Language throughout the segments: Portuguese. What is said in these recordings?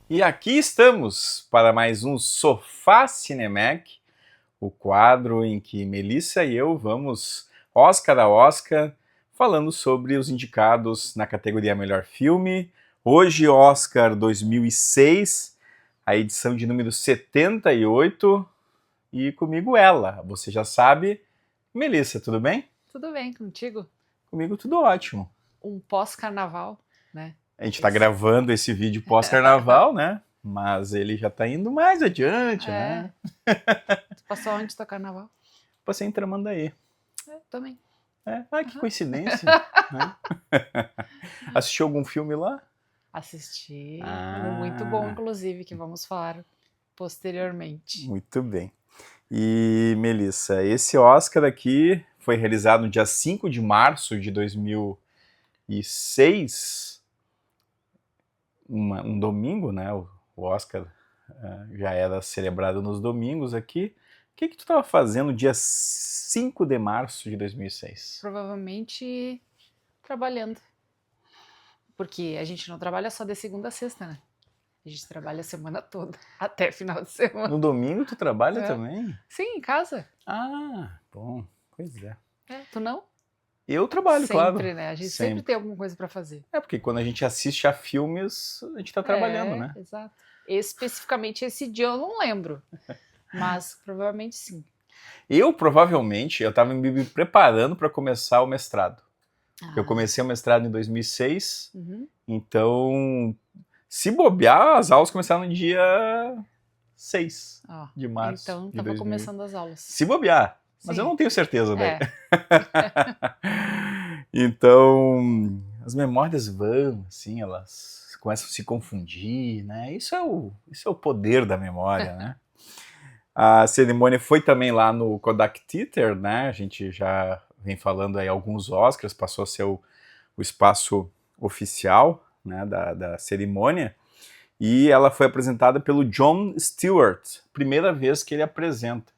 E aqui estamos para mais um Sofá Cinemac, o quadro em que Melissa e eu vamos Oscar a Oscar falando sobre os indicados na categoria Melhor Filme. Hoje, Oscar 2006, a edição de número 78, e comigo ela, você já sabe, Melissa, tudo bem? Tudo bem contigo? Comigo tudo ótimo. Um pós-carnaval, né? A gente está gravando esse vídeo pós-carnaval, né? Mas ele já está indo mais adiante, né? Tu passou onde teu carnaval? Passei em Tramandaí. Também. Que coincidência. Né? Assistiu algum filme lá? Assisti. Muito bom, inclusive, que vamos falar posteriormente. Muito bem. E, Melissa, esse Oscar aqui foi realizado no dia 5 de março de 2006, um domingo, né? O Oscar já era celebrado nos domingos aqui. O que tu estava fazendo no dia 5 de março de 2006? Provavelmente trabalhando. Porque a gente não trabalha só de segunda a sexta, né? A gente trabalha a semana toda, até final de semana. No domingo tu trabalha também? Sim, em casa. Ah, bom, pois é. Tu não? Eu trabalho, sempre, claro. Sempre, né? A gente sempre tem alguma coisa para fazer. Porque quando a gente assiste a filmes, a gente tá trabalhando, né? Exato. Especificamente esse dia eu não lembro, mas provavelmente sim. Eu estava me preparando para começar o mestrado. Eu comecei o mestrado em 2006, então, se bobear, as aulas começaram no dia 6 de março. Então, estava começando as aulas. Se bobear, mas eu não tenho certeza, né? Então, as memórias vão, assim, elas começam a se confundir, né? Isso é o poder da memória, né? A cerimônia foi também lá no Kodak Theater, né? A gente já vem falando aí alguns Oscars, passou a ser o espaço oficial, né, da cerimônia, e ela foi apresentada pelo Jon Stewart, primeira vez que ele apresenta.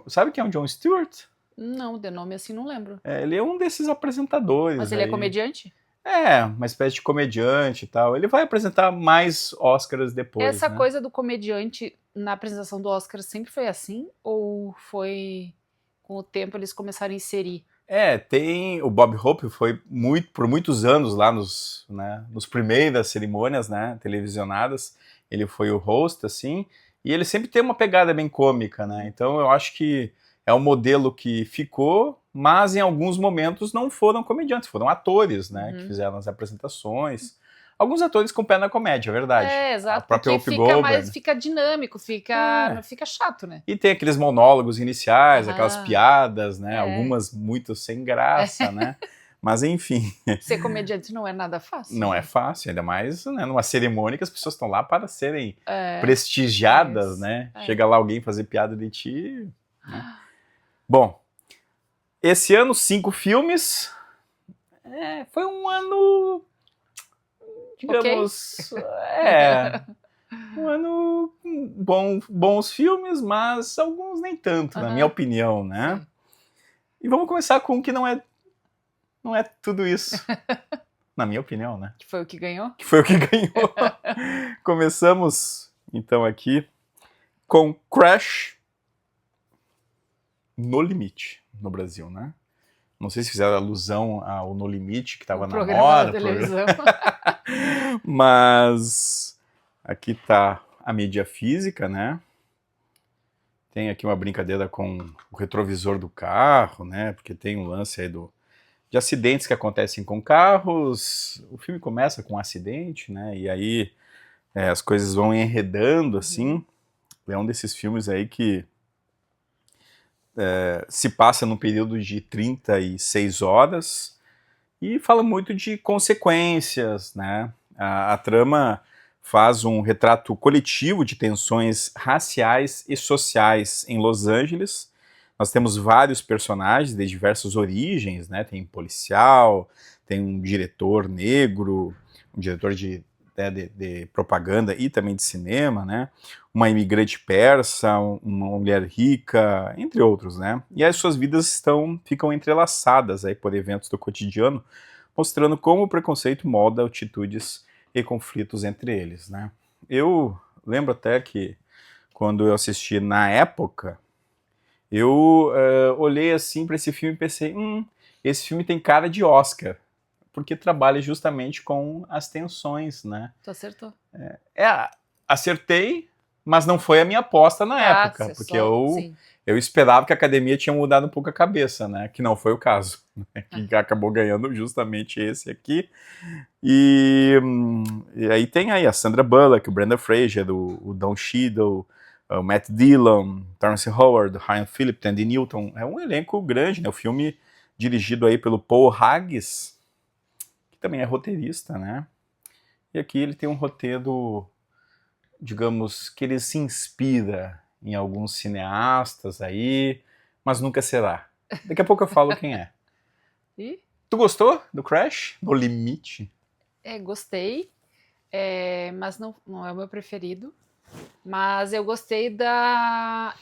Sabe quem é o Jon Stewart? Não, de nome assim não lembro. Ele é um desses apresentadores. Mas ele é comediante? Uma espécie de comediante e tal. Ele vai apresentar mais Oscars depois. Essa coisa do comediante na apresentação do Oscar sempre foi assim? Ou foi com o tempo eles começaram a inserir? Tem o Bob Hope foi por muitos anos lá nos primeiras cerimônias, né, televisionadas. Ele foi o host, assim, e ele sempre tem uma pegada bem cômica, né? Então eu acho que é um modelo que ficou, mas em alguns momentos não foram comediantes, foram atores, né, que fizeram as apresentações. Alguns atores com pé na comédia, é verdade. Exato, porque fica dinâmico, não fica chato, né? E tem aqueles monólogos iniciais, aquelas piadas, né? Algumas muito sem graça, né? Mas enfim. Ser comediante não é nada fácil. Não é fácil, ainda mais, né, numa cerimônia que as pessoas estão lá para serem prestigiadas, né? Chega lá alguém fazer piada de ti. Né? Bom, esse ano 5 filmes. Foi um ano, digamos, um ano bons filmes, mas alguns nem tanto, na minha opinião, né? Sim. E vamos começar com um que não é tudo isso. Na minha opinião, né? Que foi o que ganhou? Que foi o que ganhou. Começamos, então, aqui com Crash No Limite, no Brasil, né? Não sei se fizeram alusão ao No Limite, que estava na moda. Televisão. Mas aqui tá a mídia física, né? Tem aqui uma brincadeira com o retrovisor do carro, né? Porque tem um lance aí de acidentes que acontecem com carros. O filme começa com um acidente, né? E aí as coisas vão enredando, assim. É um desses filmes aí que se passa num período de 36 horas e fala muito de consequências, né? A trama faz um retrato coletivo de tensões raciais e sociais em Los Angeles. Nós temos vários personagens de diversas origens, né? Tem policial, tem um diretor negro, um diretor de propaganda e também de cinema, né? Uma imigrante persa, uma mulher rica, entre outros, né? E as suas vidas ficam entrelaçadas aí por eventos do cotidiano, mostrando como o preconceito molda atitudes e conflitos entre eles, né? Eu lembro até que quando eu assisti na época, eu olhei assim para esse filme e pensei, esse filme tem cara de Oscar, porque trabalha justamente com as tensões, né? Tu acertou. Acertei, mas não foi a minha aposta na época, porque sim. eu esperava que a academia tinha mudado um pouco a cabeça, né? Que não foi o caso, né? Que acabou ganhando justamente esse aqui. E aí tem aí a Sandra Bullock, o Brendan Fraser, o Don Cheadle, o Matt Dillon, Terrence Howard, Ryan Phillippe, Tandy Newton. É um elenco grande, né? O filme dirigido aí pelo Paul Haggis, que também é roteirista, né? E aqui ele tem um roteiro, digamos, que ele se inspira em alguns cineastas aí, mas nunca será. Daqui a pouco eu falo quem é. E? Tu gostou do Crash? No Limite? Gostei, mas não é o meu preferido. Mas eu gostei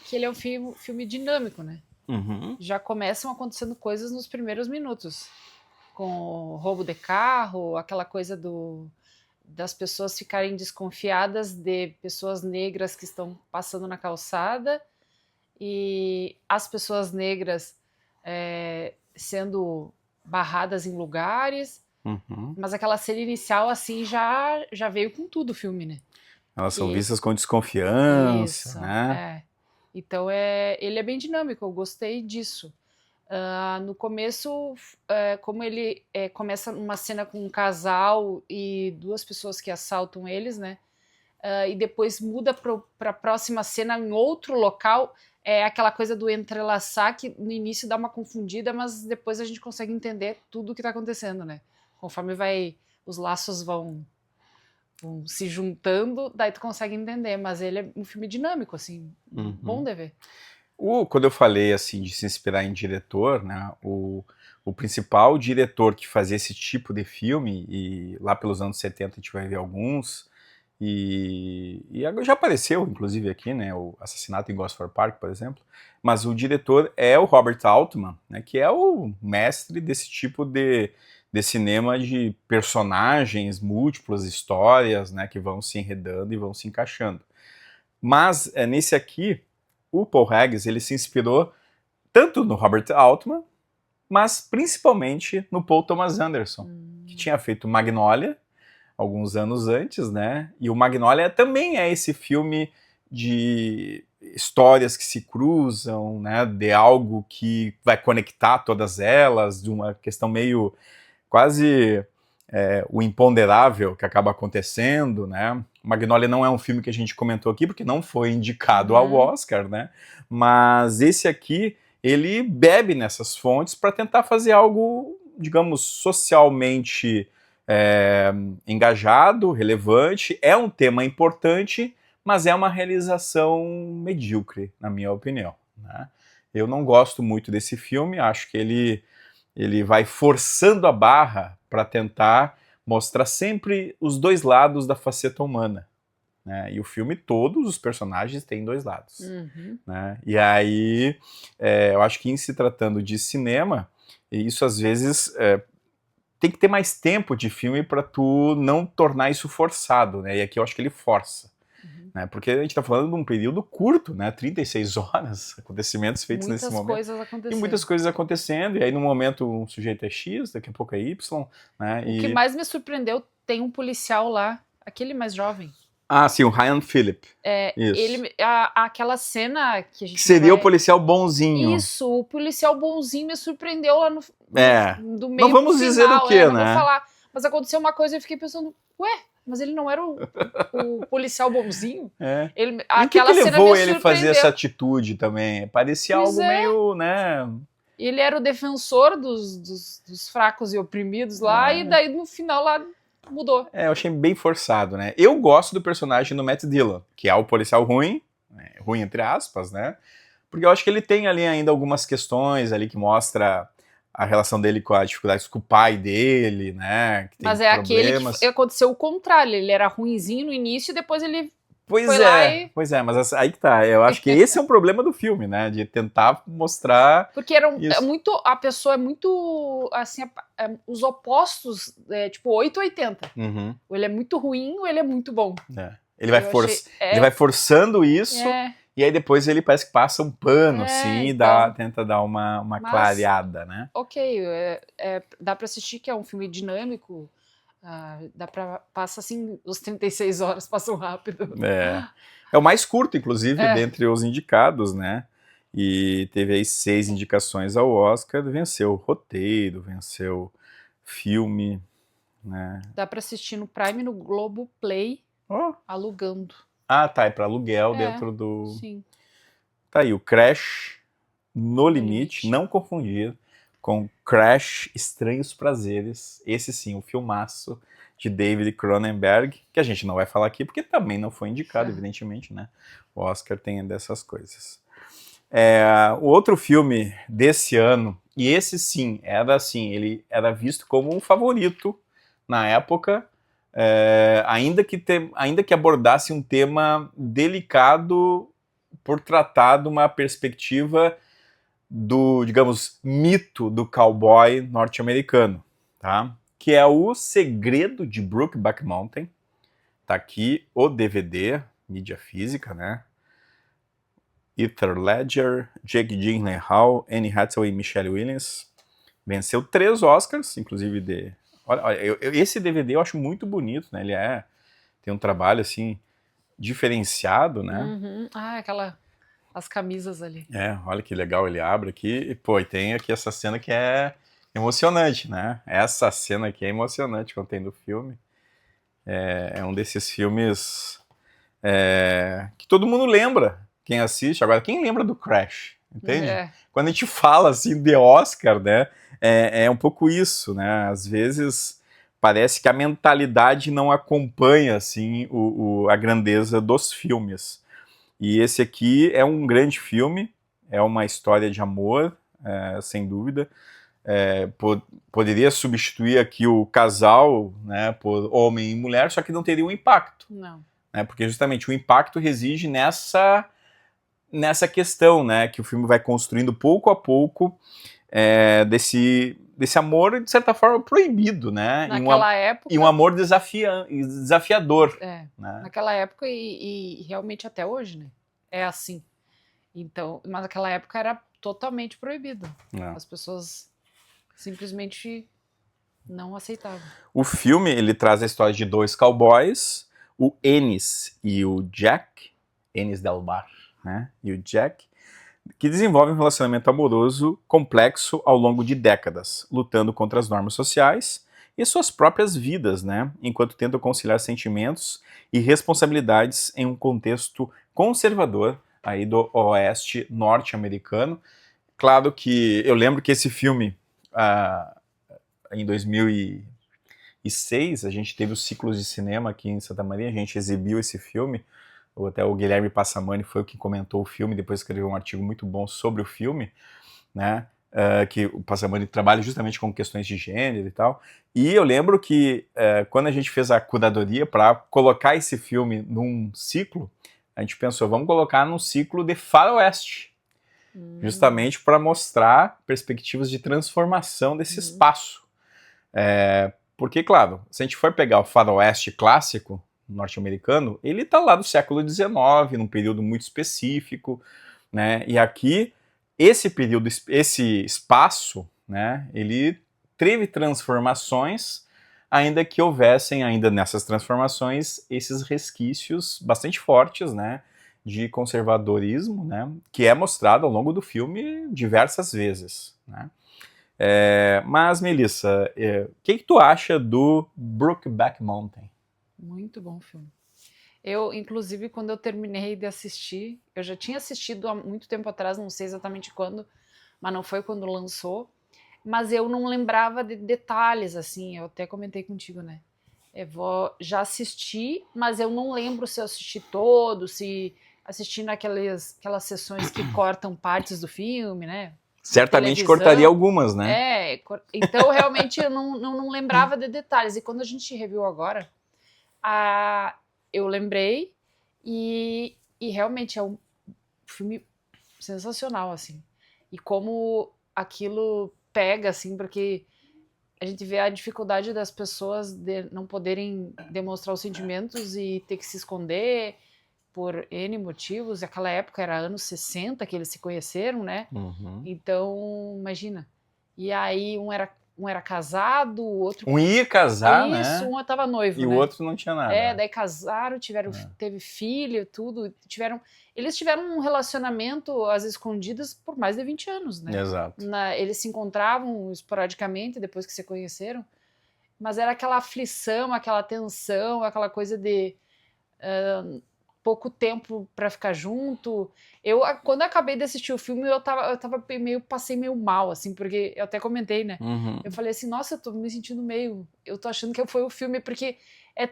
que ele é um filme dinâmico, né? Uhum. Já começam acontecendo coisas nos primeiros minutos. Com o roubo de carro, aquela coisa das pessoas ficarem desconfiadas de pessoas negras que estão passando na calçada e as pessoas negras sendo barradas em lugares. Uhum. Mas aquela cena inicial, assim, já veio com tudo o filme, né? Elas são vistas com desconfiança, Isso, né? Então, ele é bem dinâmico, eu gostei disso. No começo, como ele começa uma cena com um casal e duas pessoas que assaltam eles, né? E depois muda para a próxima cena em outro local, é aquela coisa do entrelaçar que no início dá uma confundida, mas depois a gente consegue entender tudo o que está acontecendo, né? Conforme os laços vão se juntando, daí tu consegue entender, mas ele é um filme dinâmico, assim, bom de ver. Quando eu falei assim de se inspirar em diretor, né, o principal diretor que fazia esse tipo de filme, e lá pelos anos 70 a gente vai ver alguns, e já apareceu inclusive aqui, né, o Assassinato em Gosford Park, por exemplo, mas o diretor é o Robert Altman, né, que é o mestre desse tipo de cinema de personagens, múltiplas histórias, né, que vão se enredando e vão se encaixando. Mas nesse aqui, o Paul Haggis, ele se inspirou tanto no Robert Altman, mas principalmente no Paul Thomas Anderson, que tinha feito Magnolia alguns anos antes, né? E o Magnolia também é esse filme de histórias que se cruzam, né? De algo que vai conectar todas elas, de uma questão meio quase o imponderável que acaba acontecendo, né? Magnolia não é um filme que a gente comentou aqui, porque não foi indicado ao Oscar, né? Mas esse aqui, ele bebe nessas fontes para tentar fazer algo, digamos, socialmente engajado, relevante. É um tema importante, mas é uma realização medíocre, na minha opinião, né? Eu não gosto muito desse filme, acho que ele vai forçando a barra para tentar mostrar sempre os dois lados da faceta humana, né? E o filme, todos os personagens têm dois lados, né? E aí, eu acho que em se tratando de cinema, isso às vezes tem que ter mais tempo de filme para tu não tornar isso forçado, né? E aqui eu acho que ele força. Né? Porque a gente está falando de um período curto, né? 36 horas, acontecimentos feitos nesse momento. Coisas acontecendo. E muitas coisas acontecendo, e aí no momento um sujeito é X, daqui a pouco é Y, né? O que mais me surpreendeu, tem um policial lá, aquele mais jovem. Ah, sim, o Ryan Phillippe. Isso. Aquela cena que a gente seria o policial bonzinho. Isso, o policial bonzinho me surpreendeu lá do meio não vamos final, dizer o quê, não né? vou falar. Mas aconteceu uma coisa e eu fiquei pensando, mas ele não era o policial bonzinho? E o que levou ele a fazer essa atitude também? Parecia algo meio, né? Ele era o defensor dos fracos e oprimidos lá, e daí no final lá mudou. Eu achei bem forçado, né? Eu gosto do personagem do Matt Dillon, que é o policial ruim, ruim entre aspas, né? Porque eu acho que ele tem ali ainda algumas questões ali que mostra a relação dele com a dificuldade com o pai dele, né? Que tem mas problemas. aquele que aconteceu o contrário, ele era ruinzinho no início e depois ele Pois mas aí que tá. Eu acho que esse é um problema do filme, né? De tentar mostrar. Porque a pessoa é muito assim, os opostos, tipo 8 ou 80. Ou ele é muito ruim ou ele é muito bom. Ele vai, ele vai forçando isso, e aí depois ele parece que passa um pano, assim, e então, tenta dar uma clareada, né? Ok, dá pra assistir que é um filme dinâmico, passa assim, os 36 horas passam rápido. É o mais curto, inclusive, dentre os indicados, né? E teve aí 6 indicações ao Oscar, venceu roteiro, venceu filme, né? Dá pra assistir no Prime, no Globoplay, alugando. Ah, tá, é pra aluguel dentro do... Sim. Tá aí, o Crash no Limite, não confundir com Crash Estranhos Prazeres, esse sim, o filmaço de David Cronenberg, que a gente não vai falar aqui, porque também não foi indicado, evidentemente, né? O Oscar tem dessas coisas. O outro filme desse ano, e esse sim, ele era visto como um favorito na época, ainda que abordasse um tema delicado por tratar de uma perspectiva do, digamos, mito do cowboy norte-americano, tá? Que é O Segredo de Brokeback Mountain. Tá aqui o DVD, mídia física, né? Heath Ledger, Jake Gyllenhaal, Anne Hathaway e Michelle Williams. Venceu 3 Oscars, inclusive Olha, esse DVD eu acho muito bonito, né? Ele tem um trabalho, assim, diferenciado, né? Uhum. As camisas ali. Olha que legal, ele abre aqui e, pô, e tem aqui essa cena que é emocionante, né? Essa cena aqui é emocionante quando tem no filme. É um desses filmes que todo mundo lembra, quem assiste. Agora, quem lembra do Crash, entende? Quando a gente fala, assim, de Oscar, né, é um pouco isso, né? Às vezes parece que a mentalidade não acompanha, assim, a grandeza dos filmes. E esse aqui é um grande filme, é uma história de amor, sem dúvida. Poderia substituir aqui o casal, né, por homem e mulher, só que não teria um impacto. Não. Né, porque justamente o impacto reside nessa questão, né, que o filme vai construindo pouco a pouco, desse amor, de certa forma, proibido, né? Naquela época... E um amor desafiador. Né? Naquela época e realmente até hoje, né? É assim. Então, mas naquela época era totalmente proibido. As pessoas simplesmente não aceitavam. O filme, ele traz a história de 2 cowboys, o Ennis e o Jack, Ennis Del Bar, né? E o Jack, que desenvolvem um relacionamento amoroso complexo ao longo de décadas, lutando contra as normas sociais e suas próprias vidas, né? Enquanto tentam conciliar sentimentos e responsabilidades em um contexto conservador aí do oeste norte-americano. Claro que eu lembro que esse filme, em 2006, a gente teve os ciclos de cinema aqui em Santa Maria, a gente exibiu esse filme, até o Guilherme Passamani foi o que comentou o filme, depois escreveu um artigo muito bom sobre o filme, né, que o Passamani trabalha justamente com questões de gênero e tal, e eu lembro que quando a gente fez a curadoria para colocar esse filme num ciclo, a gente pensou, vamos colocar num ciclo de faroeste, justamente para mostrar perspectivas de transformação desse espaço. Porque, claro, se a gente for pegar o faroeste clássico norte-americano, ele está lá do século XIX, num período muito específico, né? E aqui, esse período, esse espaço, né, ele teve transformações, ainda que houvessem ainda nessas transformações esses resquícios bastante fortes, né, de conservadorismo, né, que é mostrado ao longo do filme diversas vezes, né? Mas, Melissa, o que tu acha do Brokeback Mountain? Muito bom filme. Eu, inclusive, quando eu terminei de assistir, eu já tinha assistido há muito tempo atrás, não sei exatamente quando, mas não foi quando lançou, mas eu não lembrava de detalhes, assim, eu até comentei contigo, né? Já assisti, mas eu não lembro se eu assisti todo, se assisti aquelas sessões que cortam partes do filme, né? Certamente cortaria algumas, né? Então realmente eu não lembrava de detalhes. E quando a gente reviu agora, eu lembrei e realmente é um filme sensacional, assim. E como aquilo pega, assim, porque a gente vê a dificuldade das pessoas de não poderem demonstrar os sentimentos e ter que se esconder por N motivos. Aquela época era anos 60 que eles se conheceram, né? Uhum. Então, imagina. E aí um era casado, o outro... Um ia casar, Isso, né? um tava noivo, E né? o outro não tinha nada. Daí casaram, teve filho, tudo. Eles tiveram um relacionamento às escondidas por mais de 20 anos, né? Exato. Eles se encontravam esporadicamente depois que se conheceram, mas era aquela aflição, aquela tensão, aquela coisa de pouco tempo para ficar junto. Quando eu acabei de assistir o filme, passei meio mal, assim, porque eu até comentei, né? Uhum. Eu falei assim, nossa, eu tô me sentindo eu tô achando que foi o filme, porque é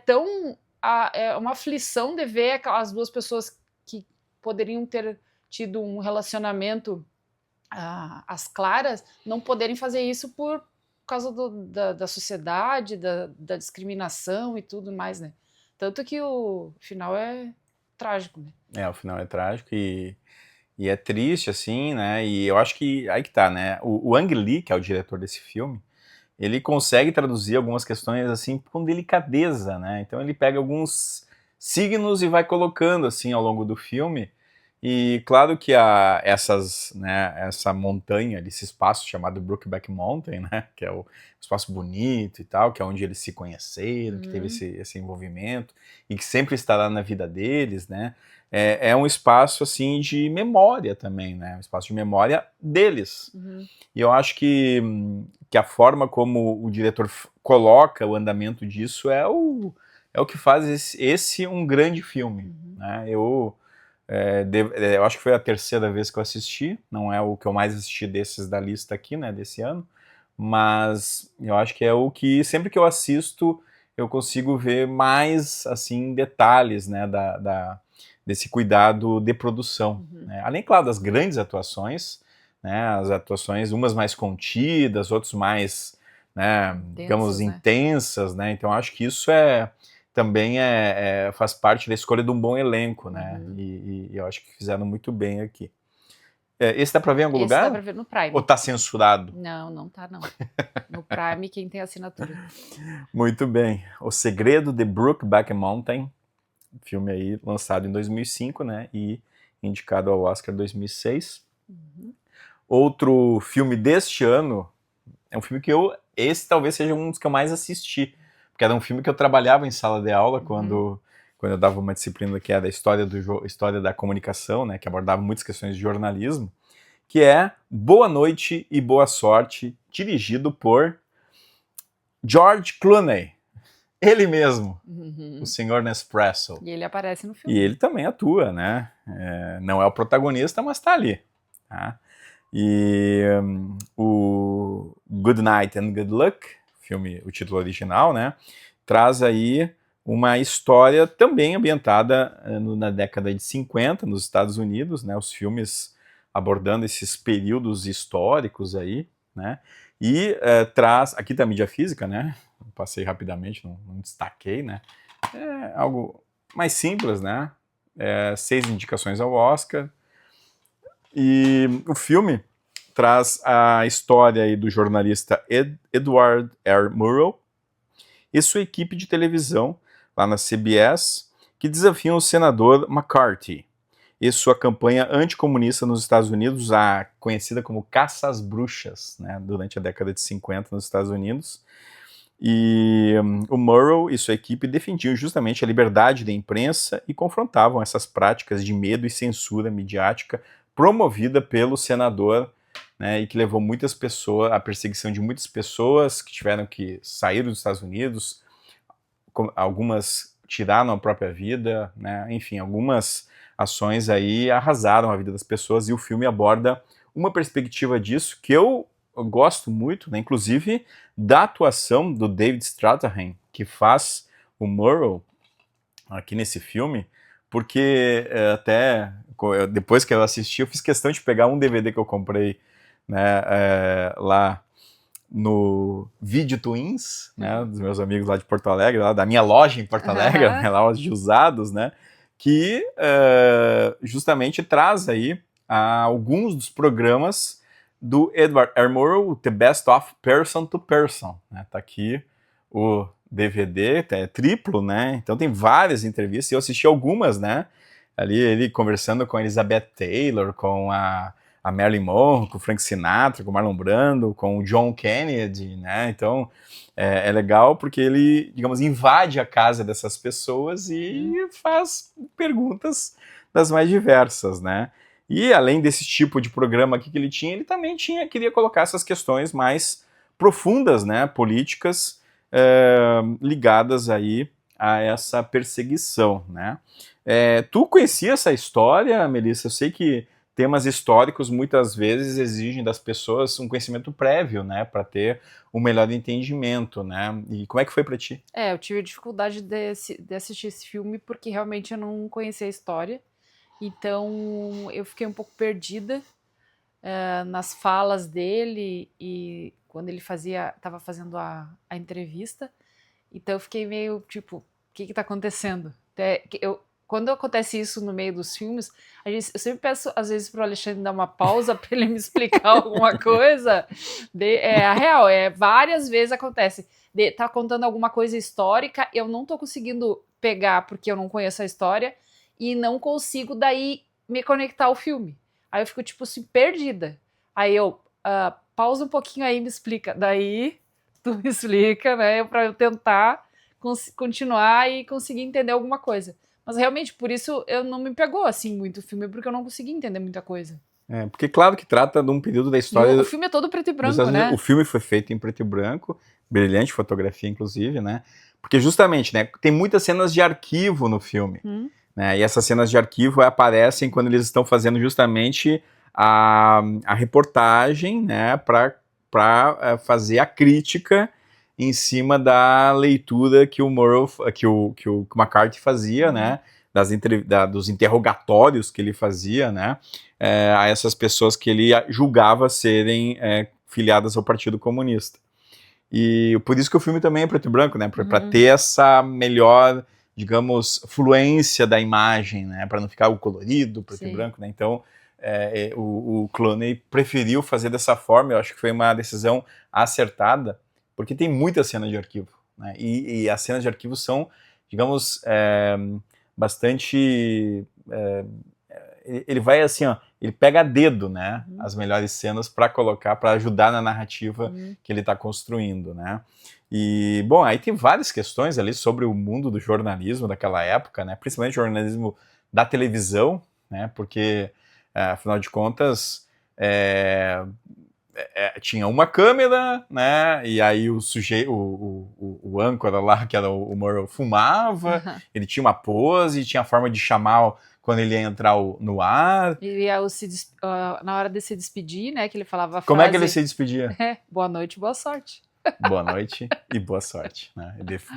uma aflição de ver as duas pessoas que poderiam ter tido um relacionamento às claras, não poderem fazer isso por causa da sociedade, da discriminação e tudo mais, né? Tanto que o final é trágico, né? O final é trágico e é triste, assim, né? E eu acho que aí que tá, né? O Ang Lee, que é o diretor desse filme, ele consegue traduzir algumas questões, assim, com delicadeza, né? Então ele pega alguns signos e vai colocando, assim, ao longo do filme. E claro que essa montanha, esse espaço chamado Brokeback Mountain, né? Que é o espaço bonito e tal, que é onde eles se conheceram, que teve esse envolvimento, e que sempre estará na vida deles, né? É um espaço, assim, de memória também, né? Um espaço de memória deles. E eu acho que a forma como o diretor coloca o andamento disso é o que faz esse um grande filme, né? Eu acho que foi a terceira vez que eu assisti, não é o que eu mais assisti desses da lista aqui, né, desse ano, mas eu acho que é o que sempre que eu assisto eu consigo ver mais, assim, detalhes, né, desse cuidado de produção, né? Além, claro, das grandes atuações, né, as atuações umas mais contidas, outras mais, né, digamos, intensas, né, então acho que isso também faz parte da escolha de um bom elenco, né? E eu acho que fizeram muito bem aqui. Esse dá pra ver em algum lugar? Esse dá pra ver no Prime. Ou tá censurado? Não tá não. No Prime, quem tem assinatura. Muito bem. O Segredo de Brokeback Mountain, filme aí lançado em 2005, né? E indicado ao Oscar 2006. Outro filme deste ano, é um filme que esse talvez seja um dos que eu mais assisti, porque era um filme que eu trabalhava em sala de aula quando eu dava uma disciplina que era a história da comunicação, né, que abordava muitas questões de jornalismo, que é Boa Noite e Boa Sorte, dirigido por George Clooney, ele mesmo, o senhor Nespresso. E ele aparece no filme. E ele também atua, né? Não é o protagonista, mas tá ali. Tá? E o Good Night and Good Luck, filme, o título original, né, traz aí uma história também ambientada na década de 50, nos Estados Unidos, né, os filmes abordando esses períodos históricos aí, né, e traz, aqui tá a mídia física, né, passei rapidamente, não destaquei, né, é algo mais simples, né, 6 indicações ao Oscar. E o filme traz a história aí do jornalista Edward R. Murrow e sua equipe de televisão lá na CBS, que desafiam o senador McCarthy e sua campanha anticomunista nos Estados Unidos, conhecida como Caça às Bruxas, né, durante a década de 50 nos Estados Unidos. E o Murrow e sua equipe defendiam justamente a liberdade da imprensa e confrontavam essas práticas de medo e censura midiática promovida pelo senador, né, e que levou muitas pessoas, à perseguição de muitas pessoas que tiveram que sair dos Estados Unidos, algumas tiraram a própria vida, né, enfim, algumas ações aí arrasaram a vida das pessoas, e o filme aborda uma perspectiva disso que eu gosto muito, né, inclusive da atuação do David Strathairn, que faz o Murrow aqui nesse filme, porque até depois que eu assisti, eu fiz questão de pegar um DVD que eu comprei, né, lá no Video Twins, né, dos meus amigos lá de Porto Alegre, lá da minha loja em Porto Alegre, né, loja de usados, né, que justamente traz aí alguns dos programas do Edward R. Murrow, The Best of Person to Person, né? Tá aqui o DVD, é triplo, né? Então tem várias entrevistas, eu assisti algumas, né? Ali ele conversando com a Elizabeth Taylor, com a Marilyn Monroe, com o Frank Sinatra, com o Marlon Brando, com o John Kennedy, né? Então é legal porque ele, digamos, invade a casa dessas pessoas e faz perguntas das mais diversas, né? E além desse tipo de programa aqui que ele também queria colocar essas questões mais profundas, né, políticas, ligadas aí a essa perseguição, né? Tu conhecia essa história, Melissa? Eu sei que temas históricos muitas vezes exigem das pessoas um conhecimento prévio, né, para ter um melhor entendimento, né? E como é que foi para ti? Eu tive dificuldade de assistir esse filme porque realmente eu não conhecia a história. Então eu fiquei um pouco perdida nas falas dele e quando ele estava fazendo a entrevista. Então eu fiquei meio tipo, o que está acontecendo? Quando acontece isso no meio dos filmes, eu sempre peço às vezes pro Alexandre dar uma pausa para ele me explicar alguma coisa. A real, várias vezes acontece. Tá contando alguma coisa histórica, eu não tô conseguindo pegar porque eu não conheço a história e não consigo daí me conectar ao filme. Aí eu fico tipo assim, perdida. Aí eu, pausa um pouquinho aí e me explica. Daí tu me explica, né, pra eu tentar continuar e conseguir entender alguma coisa. Mas realmente, por isso eu não me pegou assim muito o filme, porque eu não consegui entender muita coisa. Porque claro que trata de um período da história... O filme é todo preto e branco, né? O filme foi feito em preto e branco, brilhante fotografia inclusive, né? Porque justamente, né, tem muitas cenas de arquivo no filme. Né, e essas cenas de arquivo aparecem quando eles estão fazendo justamente a reportagem, né, para fazer a crítica em cima da leitura que o Murrow, que o McCarthy fazia, né, dos interrogatórios que ele fazia, né, a essas pessoas que ele julgava serem filiadas ao Partido Comunista. E por isso que o filme também é preto e branco, né, para ter essa melhor, digamos, fluência da imagem, né, para não ficar o colorido, preto e branco, né. Então o Clooney preferiu fazer dessa forma. Eu acho que foi uma decisão acertada, porque tem muita cena de arquivo, né? E as cenas de arquivo são, digamos, bastante... ele vai assim, ó, ele pega a dedo, né, as melhores cenas para colocar, para ajudar na narrativa que ele está construindo, né? E, bom, aí tem várias questões ali sobre o mundo do jornalismo daquela época, né, principalmente o jornalismo da televisão, né, porque, afinal de contas, tinha uma câmera, né, e aí o sujeito, o âncora lá, que era o Murrow, fumava, ele tinha uma pose, tinha a forma de chamar quando ele ia entrar no ar. E na hora de se despedir, né, que ele falava a frase... Como é que ele se despedia? Boa noite, boa sorte. Boa noite e boa sorte, né?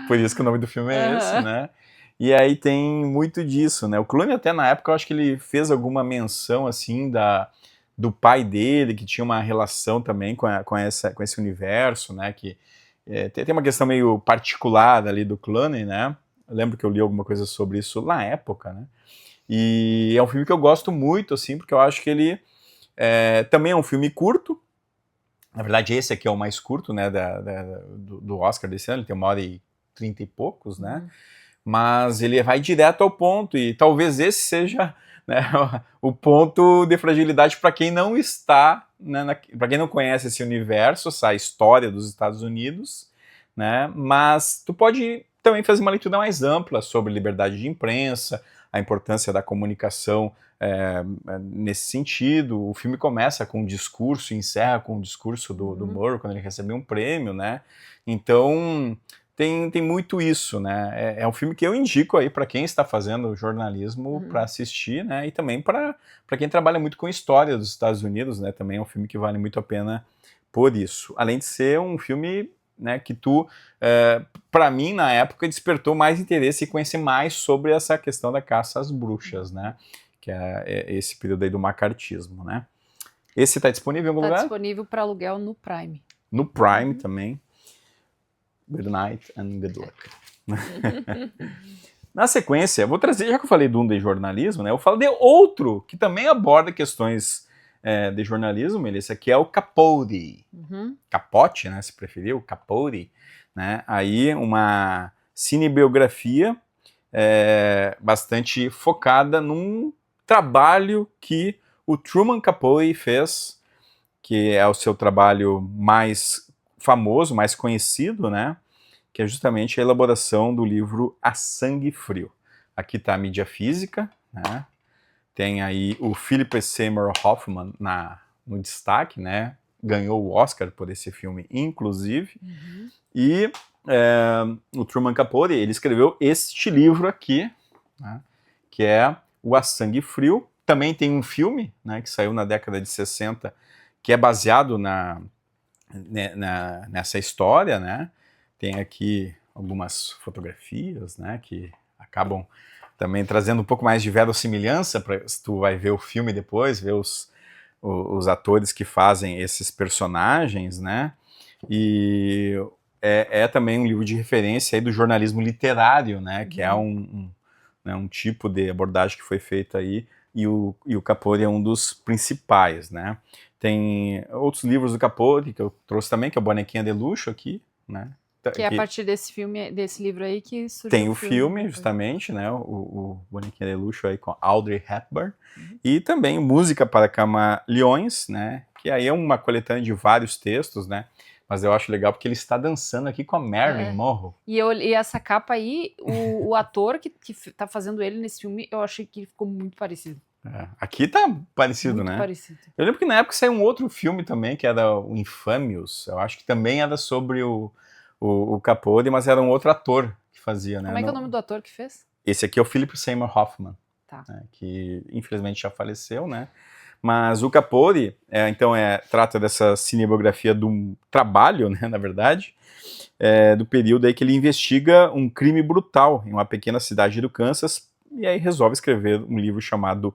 Por isso que o nome do filme é esse, né? E aí tem muito disso, né? O Clooney até na época, eu acho que ele fez alguma menção, assim, do pai dele, que tinha uma relação também com esse universo, né? Que tem uma questão meio particular ali do Clooney, né? Eu lembro que eu li alguma coisa sobre isso na época, né? E é um filme que eu gosto muito, assim, porque eu acho que ele também é um filme curto. Na verdade, esse aqui é o mais curto, né, do Oscar desse ano. Ele tem 1h30 e poucos, né? Mas ele vai direto ao ponto, e talvez esse seja, né, o ponto de fragilidade para quem não está, né, para quem não conhece esse universo, essa história dos Estados Unidos, né? Mas tu pode também fazer uma leitura mais ampla sobre liberdade de imprensa, a importância da comunicação nesse sentido. O filme começa com um discurso e encerra com um discurso do Murrow, quando ele recebeu um prêmio, né? Então tem muito isso, né? É um filme que eu indico aí para quem está fazendo jornalismo para assistir, né? E também para quem trabalha muito com história dos Estados Unidos, né? Também é um filme que vale muito a pena por isso. Além de ser um filme, né, que para mim, na época, despertou mais interesse e conhecer mais sobre essa questão da caça às bruxas, né? Que é esse período aí do macartismo, né? Esse está disponível em algum lugar? Está disponível para aluguel no Prime. No Prime também. Good night and good luck. Na sequência, eu vou trazer, já que eu falei de um de jornalismo, né, eu falo de outro que também aborda questões de jornalismo, esse aqui é o Capote. Capote, né, se preferiu, Capote. Né? Aí uma cinebiografia bastante focada num trabalho que o Truman Capote fez, que é o seu trabalho mais famoso, mais conhecido, né? Que é justamente a elaboração do livro A Sangue Frio. Aqui está a mídia física, né? Tem aí o Philip Seymour Hoffman no destaque, né? Ganhou o Oscar por esse filme, inclusive. E o Truman Capote, ele escreveu este livro aqui, né? Que é o A Sangue Frio. Também tem um filme, né, que saiu na década de 60, que é baseado nessa história, né? Tem aqui algumas fotografias, né, que acabam também trazendo um pouco mais de verossimilhança, se tu vai ver o filme depois, ver os atores que fazem esses personagens, né? E também um livro de referência aí do jornalismo literário, né? Que é um tipo de abordagem que foi feita aí, e o Capote é um dos principais, né? Tem outros livros do Capote que eu trouxe também, que é o Bonequinha de Luxo aqui, né? Que é a partir desse livro aí que surgiu tem o filme, justamente, né? O Bonequinha de Luxo aí com Audrey Hepburn. E também Música para Camaleões, né? Que aí é uma coletânea de vários textos, né? Mas eu acho legal porque ele está dançando aqui com a Marilyn Monroe. E essa capa aí, o ator que tá fazendo ele nesse filme, eu achei que ficou muito parecido. Aqui tá parecido, muito né? Parecido. Eu lembro que na época saiu um outro filme também, que era o Infamous. Eu acho que também era sobre o Capote, mas era um outro ator que fazia, né? Como é que é o nome do ator que fez? Esse aqui é o Philip Seymour Hoffman, tá. Né, que infelizmente já faleceu, né? Mas o Capote, então, trata dessa cinebiografia de um trabalho, né, na verdade, do período aí que ele investiga um crime brutal em uma pequena cidade do Kansas, e aí resolve escrever um livro chamado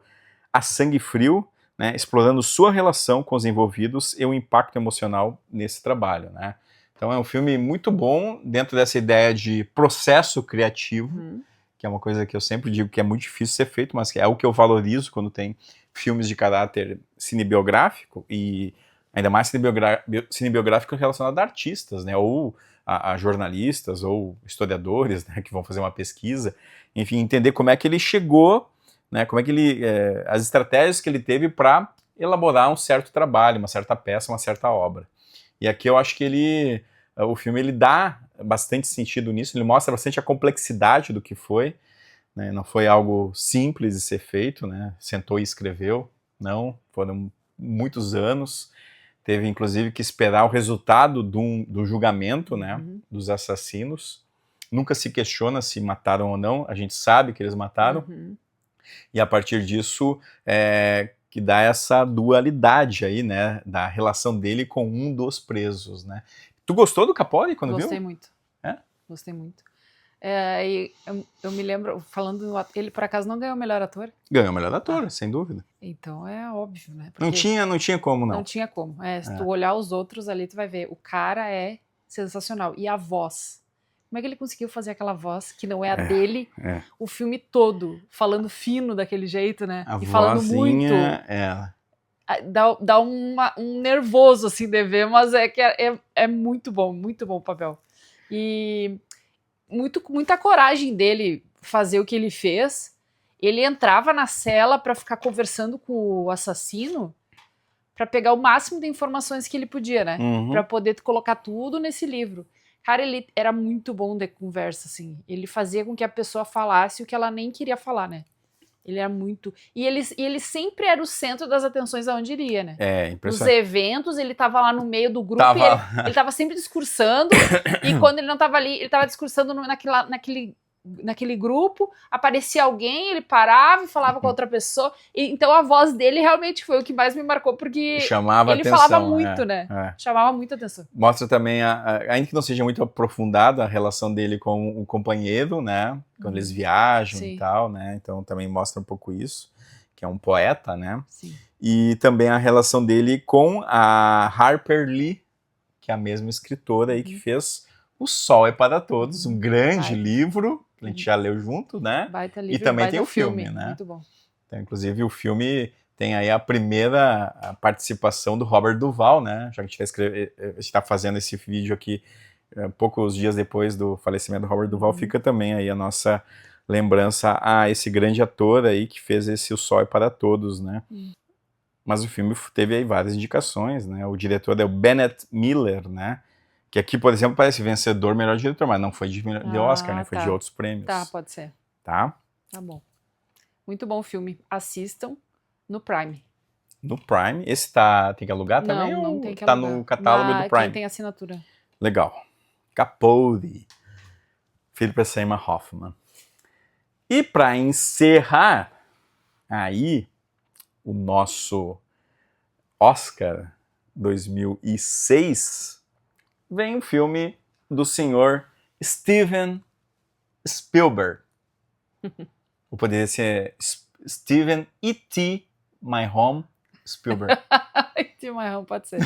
A Sangue Frio, né, explorando sua relação com os envolvidos e o impacto emocional nesse trabalho, né? Então é um filme muito bom dentro dessa ideia de processo criativo, que é uma coisa que eu sempre digo que é muito difícil ser feito, mas que é o que eu valorizo quando tem filmes de caráter cinebiográfico, e ainda mais cinebiográfico relacionado a artistas, né, ou a jornalistas, ou historiadores, né, que vão fazer uma pesquisa, enfim, entender como é que ele chegou, né, como é que as estratégias que ele teve para elaborar um certo trabalho, uma certa peça, uma certa obra. E aqui eu acho que o filme ele dá bastante sentido nisso, ele mostra bastante a complexidade do que foi, né? Não foi algo simples de ser feito, né? Sentou e escreveu, não, foram muitos anos, teve inclusive que esperar o resultado do julgamento, né, dos assassinos, nunca se questiona se mataram ou não, a gente sabe que eles mataram, e a partir disso que dá essa dualidade aí, né, da relação dele com um dos presos, né. Tu gostou do Capote quando viu? Gostei muito. Gostei muito. E eu me lembro, falando, ele por acaso não ganhou o melhor ator? Ganhou o melhor ator, sem dúvida. Então é óbvio, né? Não tinha como, não. Não tinha como. Se tu olhar os outros ali, tu vai ver. O cara é sensacional. E a voz. Como é que ele conseguiu fazer aquela voz que não é a dele o filme todo, falando fino daquele jeito, né? A e falando muito. Dá um nervoso assim de ver, mas é muito bom o papel. E muita coragem dele fazer o que ele fez. Ele entrava na cela para ficar conversando com o assassino, para pegar o máximo de informações que ele podia, né? Para poder colocar tudo nesse livro. Cara, ele era muito bom de conversa, assim. Ele fazia com que a pessoa falasse o que ela nem queria falar, né? Ele era muito... E ele sempre era o centro das atenções aonde iria, né? Impressionante. Nos eventos, ele tava lá no meio do grupo e ele tava sempre discursando. E quando ele não tava ali, ele tava discursando naquele grupo, aparecia alguém, ele parava e falava com a outra pessoa. Então a voz dele realmente foi o que mais me marcou, porque ele falava muito, né? Chamava muita atenção. Mostra também, ainda que não seja muito aprofundada, a relação dele com o companheiro, né? Quando eles viajam e tal, né? Então também mostra um pouco isso, que é um poeta, né? Sim. E também a relação dele com a Harper Lee, que é a mesma escritora aí que fez O Sol é para Todos, um grande livro, que a gente já leu junto, né? Baita livro, e também baita tem o filme, né? Muito bom. Então, inclusive, o filme tem aí a primeira participação do Robert Duvall, né? Já que a gente está fazendo esse vídeo aqui poucos dias depois do falecimento do Robert Duvall, fica também aí a nossa lembrança a esse grande ator aí que fez esse O Sol é para Todos, né? Mas o filme teve aí várias indicações, né? O diretor é o Bennett Miller, né? Que aqui, por exemplo, parece vencedor melhor diretor, mas não foi de Oscar, né? Foi de outros prêmios. Tá, pode ser. Tá? Tá bom. Muito bom o filme. Assistam no Prime. No Prime. Esse tem que alugar também? Não ou tem que tá alugar. no catálogo do Prime? Quem tem assinatura. Legal. Capote. Philip Seymour Hoffman. E para encerrar, aí, o nosso Oscar 2006, vem o filme do senhor Steven Spielberg. Ou poderia ser Steven E.T. My Home Spielberg. E.T. My Home, pode ser.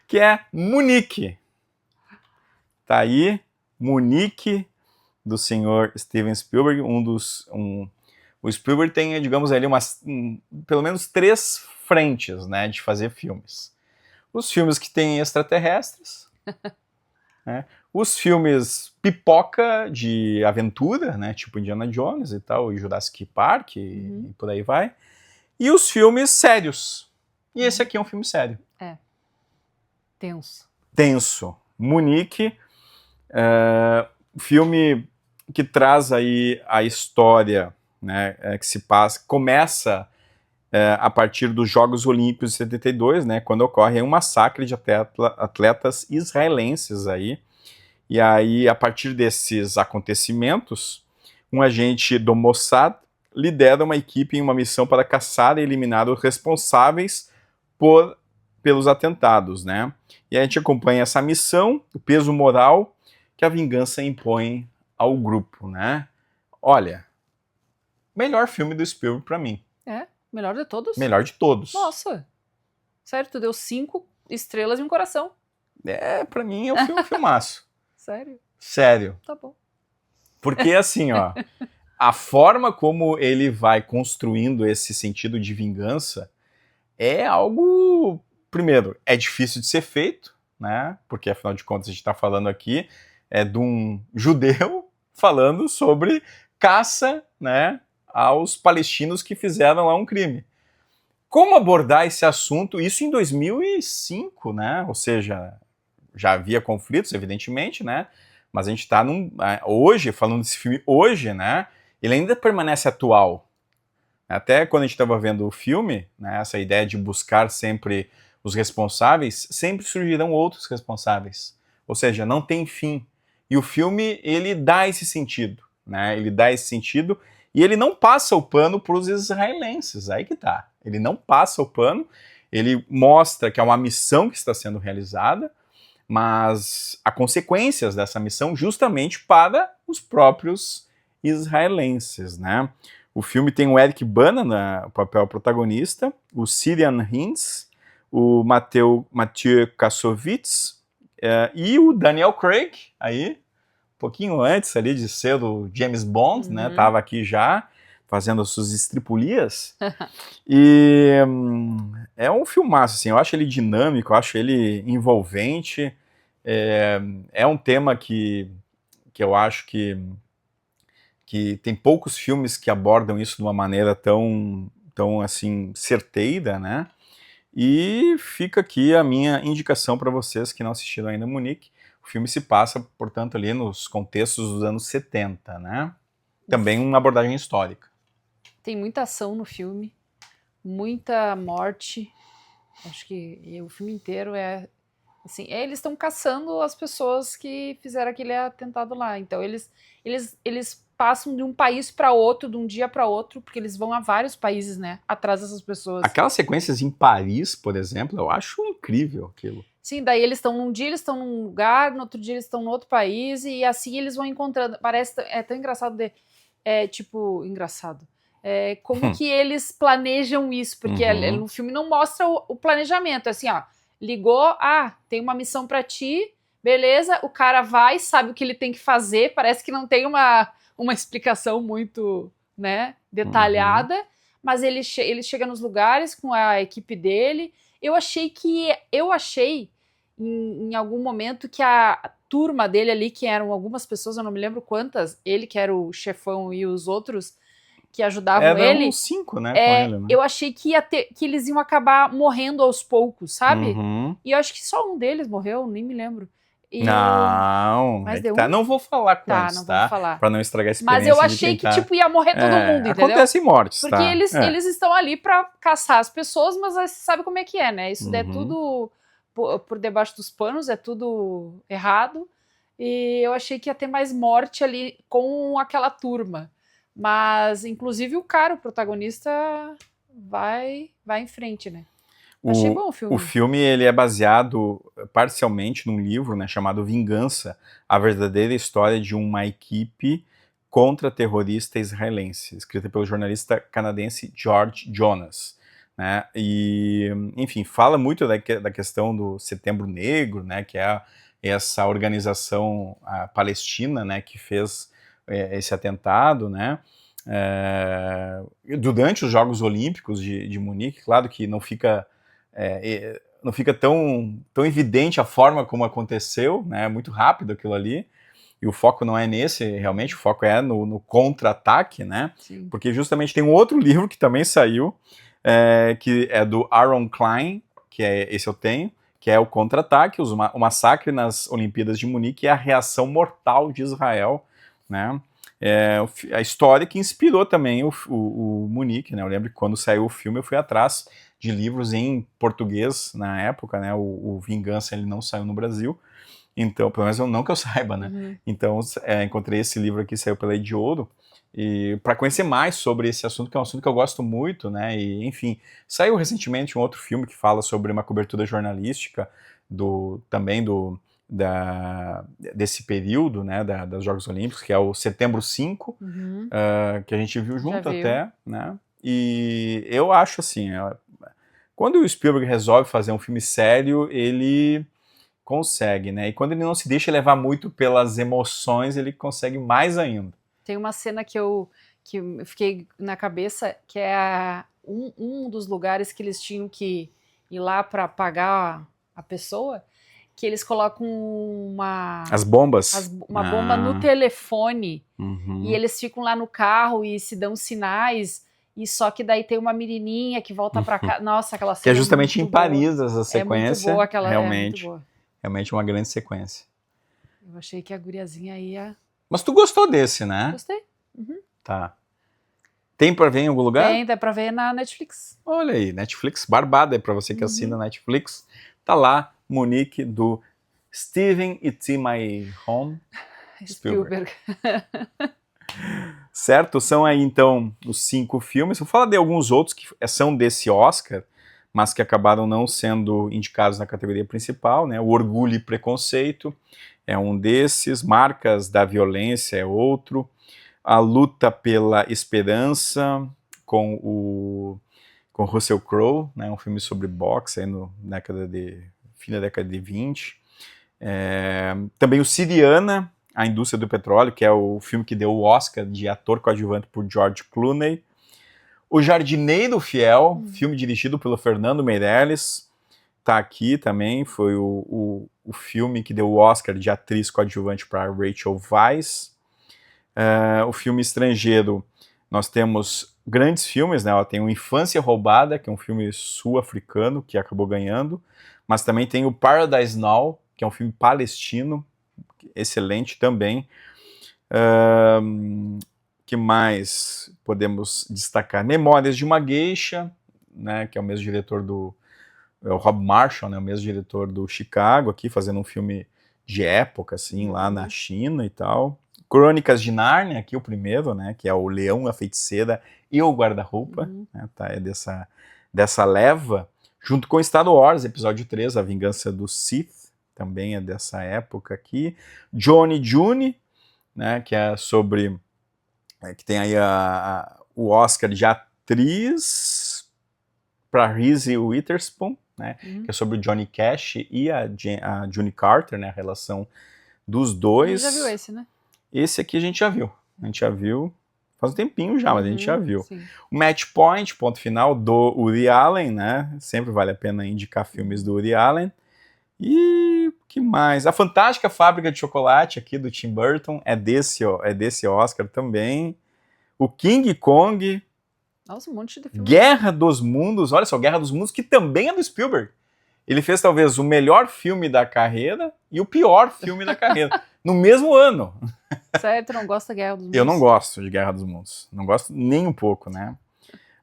Que é Munique. Tá aí, Munique, do senhor Steven Spielberg, o Spielberg tem, digamos ali, pelo menos 3 frentes, né, de fazer filmes. Os filmes que tem extraterrestres, né, os filmes pipoca de aventura, né, tipo Indiana Jones e tal, e Jurassic Park, e por aí vai, e os filmes sérios. E esse aqui é um filme sério. Tenso. Munique, filme que traz aí a história, né, que se passa, começa a partir dos Jogos Olímpicos de 72, né, quando ocorre um massacre de atletas israelenses aí, e aí a partir desses acontecimentos, um agente do Mossad lidera uma equipe em uma missão para caçar e eliminar os responsáveis pelos atentados, né, e a gente acompanha essa missão, o peso moral que a vingança impõe ao grupo, né? Olha, melhor filme do Spielberg pra mim. Melhor de todos? Melhor de todos. Nossa, sério, tu deu 5 estrelas e um coração. Pra mim é um filmaço. Sério? Sério. Tá bom. Porque assim, ó, a forma como ele vai construindo esse sentido de vingança é algo, primeiro, é difícil de ser feito, né? Porque afinal de contas a gente tá falando aqui de um judeu falando sobre caça, né, aos palestinos que fizeram lá um crime. Como abordar esse assunto? Isso em 2005, né? Ou seja, já havia conflitos, evidentemente, né? Mas a gente está hoje, falando desse filme hoje, né? Ele ainda permanece atual. Até quando a gente estava vendo o filme, né, essa ideia de buscar sempre os responsáveis, sempre surgirão outros responsáveis. Ou seja, não tem fim. E o filme, ele dá esse sentido, né? Ele dá esse sentido e ele não passa o pano para os israelenses, aí que tá. Ele não passa o pano, ele mostra que é uma missão que está sendo realizada, mas há consequências dessa missão justamente para os próprios israelenses, né? O filme tem o Eric Bana no papel protagonista, o Cillian Hinds, o Matthew Kassovitz, e o Daniel Craig, aí, um pouquinho antes ali de ser o James Bond, né, tava aqui já, fazendo as suas estripulias, e é um filmaço, assim, eu acho ele dinâmico, eu acho ele envolvente, é um tema que eu acho que tem poucos filmes que abordam isso de uma maneira tão assim, certeira, né? E fica aqui a minha indicação para vocês que não assistiram ainda Munique. O filme se passa, portanto, ali nos contextos dos anos 70, né? Também uma abordagem histórica. Tem muita ação no filme, muita morte. Acho que o filme inteiro assim, eles estão caçando as pessoas que fizeram aquele atentado lá. Então eles passam de um país para outro, de um dia para outro, porque eles vão a vários países, né, atrás dessas pessoas. Aquelas sequências em Paris, por exemplo, eu acho incrível aquilo. Sim, daí eles estão num dia, eles estão num lugar, no outro dia eles estão em outro país, e assim eles vão encontrando. Parece, tão engraçado engraçado. Como que eles planejam isso, porque no filme não mostra o planejamento, é assim, ó, ligou, tem uma missão pra ti, beleza, o cara vai, sabe o que ele tem que fazer, parece que não tem uma explicação muito, né, detalhada, mas ele chega nos lugares com a equipe dele. Eu achei em algum momento que a turma dele ali, que eram algumas pessoas, eu não me lembro quantas, ele que era o chefão e os outros que ajudavam ele. Eram 5, né, com ele, né? Eu achei que eles iam acabar morrendo aos poucos, sabe? Uhum. E eu acho que só um deles morreu, nem me lembro. Não, Mas tá. Não vou falar com Tá, isso, não tá? vou falar. Pra não estragar a experiência. Mas eu achei que, tipo, ia morrer todo mundo, entendeu? Acontecem mortes, Porque tá? eles estão ali pra caçar as pessoas, mas você sabe como é que é, né? Isso é tudo por debaixo dos panos, é tudo errado. E eu achei que ia ter mais morte ali com aquela turma. Mas, inclusive, o protagonista, vai em frente, né? Achei bom o filme. O filme ele é baseado parcialmente num livro, né, chamado Vingança, a verdadeira história de uma equipe contra-terrorista israelense, escrita pelo jornalista canadense George Jonas, né, e, enfim, fala muito da questão do Setembro Negro, né, que é essa organização palestina, né, que fez esse atentado, né, durante os Jogos Olímpicos de Munique. Claro que não fica tão evidente a forma como aconteceu, né? É muito rápido aquilo ali, e o foco não é nesse, realmente, o foco é no contra-ataque, né? Sim. Porque justamente tem um outro livro que também saiu, que é do Aaron Klein, esse eu tenho, que é o Contra-Ataque, o massacre nas Olimpíadas de Munique e a reação mortal de Israel, né? A história que inspirou também o Munique, né? Eu lembro que quando saiu o filme eu fui atrás de livros em português na época, né? O Vingança ele não saiu no Brasil, então, pelo menos não que eu saiba, né? Uhum. Então, encontrei esse livro aqui, saiu pela Ediodo, e para conhecer mais sobre esse assunto, que é um assunto que eu gosto muito, né? E, enfim, saiu recentemente um outro filme que fala sobre uma cobertura jornalística desse período, né, dos Jogos Olímpicos, que é o Setembro 5, que a gente viu junto até, né? E eu acho assim, quando o Spielberg resolve fazer um filme sério, ele consegue, né? E quando ele não se deixa levar muito pelas emoções, ele consegue mais ainda. Tem uma cena que eu fiquei na cabeça, que é um dos lugares que eles tinham que ir lá para pagar a pessoa, que eles colocam as bombas, uma bomba no telefone, uhum. E eles ficam lá no carro e se dão sinais, e só que daí tem uma menininha que volta para cá. Nossa, aquela cena que é justamente em Paris boa. essa sequência. É muito boa aquela, realmente, muito boa. Realmente uma grande sequência. Eu achei que a guriazinha ia... Mas tu gostou desse, né? Gostei. Uhum. Tá. Tem pra ver em algum lugar? Tem, dá pra ver na Netflix. Olha aí, Netflix, barbada, é pra você que assina Netflix. Tá lá, Munique, do Steven It's in My Home Spielberg. Certo? São aí, então, os 5 filmes. Vou falar de alguns outros que são desse Oscar, mas que acabaram não sendo indicados na categoria principal, né? O Orgulho e Preconceito é um desses, Marcas da Violência é outro, A Luta pela Esperança, com Russell Crowe, né? Um filme sobre boxe aí fim da década de 20. Também o Siriana, A Indústria do Petróleo, que é o filme que deu o Oscar de ator coadjuvante por George Clooney. O Jardineiro Fiel, filme dirigido pelo Fernando Meirelles, tá aqui também, foi o filme que deu o Oscar de atriz coadjuvante para Rachel Weisz. O filme estrangeiro, nós temos grandes filmes, né? Tem o Infância Roubada, que é um filme sul-africano, que acabou ganhando, mas também tem o Paradise Now, que é um filme palestino, excelente também. Que mais podemos destacar? Memórias de uma Geisha, né, que é o mesmo diretor o Rob Marshall, né, o mesmo diretor do Chicago, aqui fazendo um filme de época, assim, lá na China e tal. Crônicas de Nárnia, aqui o primeiro, né, que é o Leão, a Feiticeira e o Guarda-Roupa, né, tá, é dessa leva, junto com Star Wars, episódio 3, A Vingança do Sith, também é dessa época aqui. Johnny June, né, que é sobre... que tem aí o Oscar de atriz para Reese Witherspoon, né, que é sobre o Johnny Cash e a June Carter, né, a relação dos dois. Você já viu esse, né? Esse aqui a gente já viu. Faz um tempinho já, mas a gente já viu. Sim. O Match Point, ponto final, do Woody Allen, né? Sempre vale a pena indicar filmes do Woody Allen. E que mais? A Fantástica Fábrica de Chocolate aqui do Tim Burton é desse Oscar também. O King Kong, Nossa, um monte de filme. Guerra dos Mundos, olha só, Guerra dos Mundos, que também é do Spielberg. Ele fez talvez o melhor filme da carreira e o pior filme da carreira, no mesmo ano. Sério, tu não gosta da Guerra dos Mundos? Eu não gosto de Guerra dos Mundos, não gosto nem um pouco, né?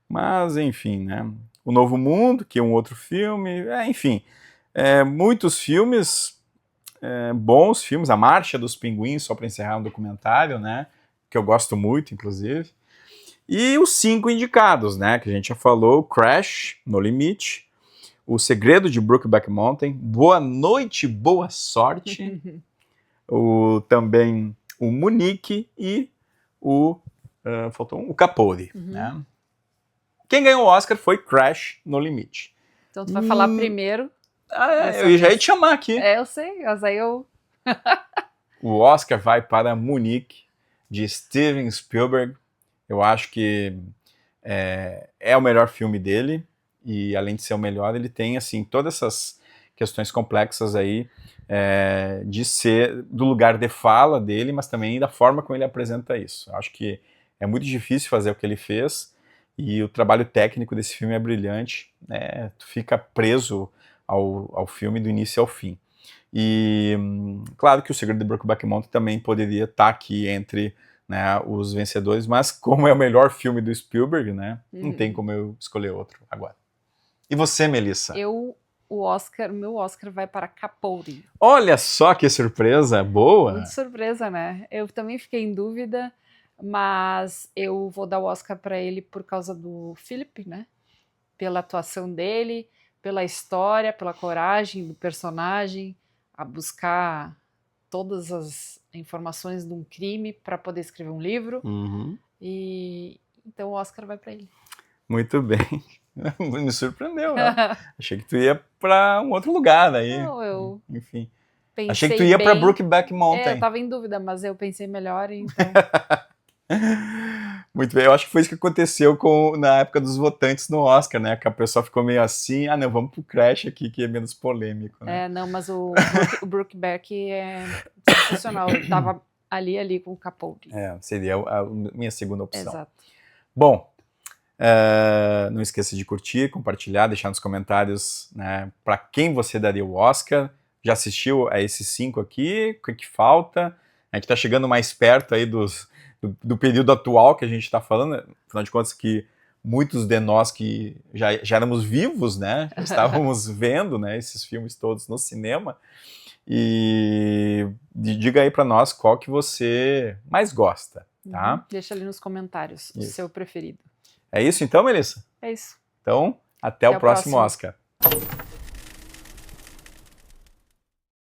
Mas, enfim, né? O Novo Mundo, que é um outro filme, enfim. Muitos filmes, bons filmes, A Marcha dos Pinguins, só para encerrar um documentário, né? Que eu gosto muito, inclusive. E os 5 indicados, né? Que a gente já falou, Crash, No Limite, O Segredo de Brokeback Mountain, Boa Noite, Boa Sorte, também o Munique e faltou o Capote, né? Quem ganhou o Oscar foi Crash, No Limite. Então tu vai falar primeiro. Eu já ia te chamar aqui. Eu sei, mas aí eu... O Oscar vai para Munique, de Steven Spielberg. Eu acho que é o melhor filme dele, e além de ser o melhor, ele tem assim todas essas questões complexas aí, de ser do lugar de fala dele, mas também da forma como ele apresenta isso. Eu acho que é muito difícil fazer o que ele fez, e o trabalho técnico desse filme é brilhante, né? Tu fica preso ao filme do início ao fim. E claro que O Segredo de Brokeback Mountain também poderia estar aqui entre, né, os vencedores, mas como é o melhor filme do Spielberg, né, não tem como eu escolher outro agora. E você, Melissa? O meu Oscar vai para Capote. Olha só que surpresa boa! Muito surpresa, né? Eu também fiquei em dúvida, mas eu vou dar o Oscar para ele por causa do Philip, né? Pela atuação dele, pela história, pela coragem do personagem a buscar todas as informações de um crime para poder escrever um livro. E então o Oscar vai para ele. Muito bem. Me surpreendeu, né? Achei que tu ia para um outro lugar aí. Não, enfim. Pensei achei que tu ia para Brokeback Mountain. Eu tava em dúvida, mas eu pensei melhor, então. Muito bem, eu acho que foi isso que aconteceu na época dos votantes no Oscar, né? Que a pessoa ficou meio assim, não, vamos pro Crash aqui, que é menos polêmico, né? Não, mas o Brokeback é sensacional, eu tava ali com o Capote. Seria a minha segunda opção. Exato. Bom, não esqueça de curtir, compartilhar, deixar nos comentários, né, para quem você daria o Oscar. Já assistiu a esses 5 aqui? O que falta? A gente está chegando mais perto aí do período atual que a gente está falando, afinal de contas que muitos de nós que já éramos vivos, né, já estávamos vendo, né, esses filmes todos no cinema, e diga aí para nós qual que você mais gosta, tá? Deixa ali nos comentários o seu preferido. É isso então, Melissa? É isso. Então, até o próximo Oscar.